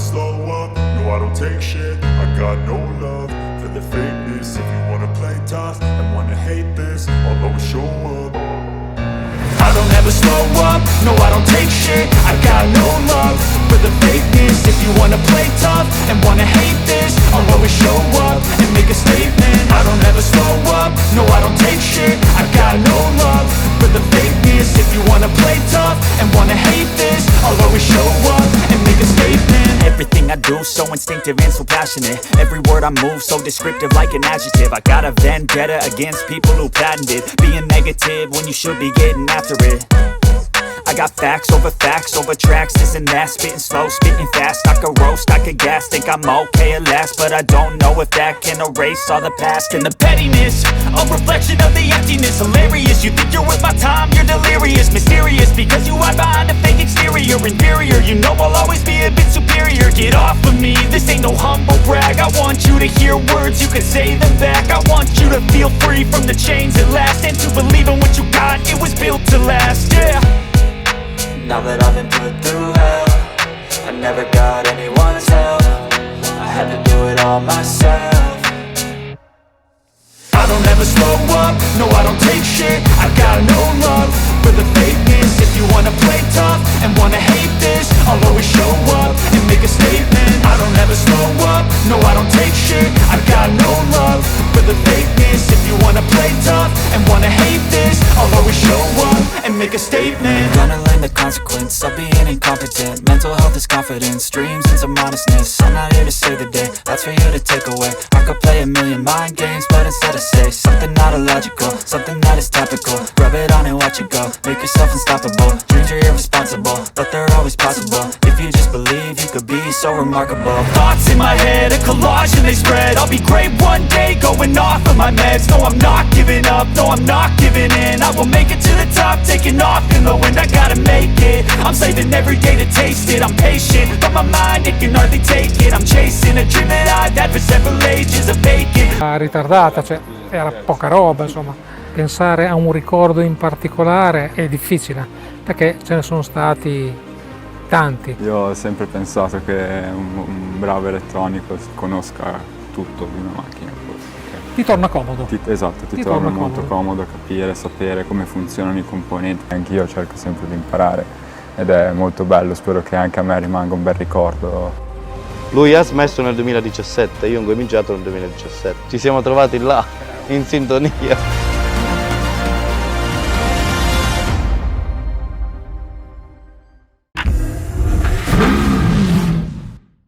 slow up, no I don't take shit. I got no love for the fakeness. If you wanna play tough and wanna hate this, I'll always show up. I don't ever slow up, no I don't take shit. I got no love for the fakeness. If you wanna play tough and wanna hate this, I'll always show up and make a statement. I don't ever slow up, no I don't take shit. I got no love for the fakeness. If you wanna play tough and wanna hate this, I'll always show up and make a statement. Everything I do so instinctive and so passionate. Every word I move so descriptive like an adjective. I got a vendetta against people who patented being negative when you should be getting after it. I got facts over tracks, this and that. Spitting slow, spitting fast, I could roast, I could gas. Think I'm okay at last, but I don't know if that can erase all the past. And the pettiness, a reflection of the emptiness. Hilarious, you think you're worth my time, you're delirious. Mysterious, because you hide behind a fake exterior. Inferior, you know I'll always be a bit superior. Get off of me, this ain't no humble brag. I want you to hear words, you can say them back. I want you to feel free from the chains at last, and to believe in what you got, it was built to last, yeah. Now that I've been put through hell, I never got anyone's help. I had to do it all myself. I don't ever slow up, no I don't take shit. I got no love for the fakeness. If you wanna play tough and wanna hate this, I'll always show up and make a statement. I don't ever slow up, no I don't take shit. I got no love for the fakeness. If you wanna play tough and wanna hate this, I'll always show up and make a statement. Gonna learn the consequence of being incompetent. Mental health is confidence, dreams and some honestness. I'm not here to save the day, that's for you to take away. I could play a million mind games, but instead I say something not illogical, something that is topical. Rub it on and watch it go, make yourself unstoppable. Dreams are irresponsible, but they're always possible. If you just believe, you could be so remarkable. Thoughts in my head, a collage and they spread. I'll be great one day, going off of my meds. No, I'm not giving up, no, I'm not giving in. I will make it to the top, taking off in the wind. I gotta make it, I'm saving every day to taste it. I'm patient, but my mind, it can hardly take it. I'm chasing a dream that I've had for several ages of vacant. Ritardata, cioè era poca roba, insomma. Pensare a un ricordo in particolare è difficile, perché ce ne sono stati tanti. Io ho sempre pensato che un bravo elettronico conosca tutto di una macchina. Ti torna comodo. Esatto, ti torna molto comodo capire, sapere come funzionano i componenti. Anch'io cerco sempre di imparare ed è molto bello, spero che anche a me rimanga un bel ricordo. Lui ha smesso nel 2017, io ho incominciato nel 2017. Ci siamo trovati là, in sintonia.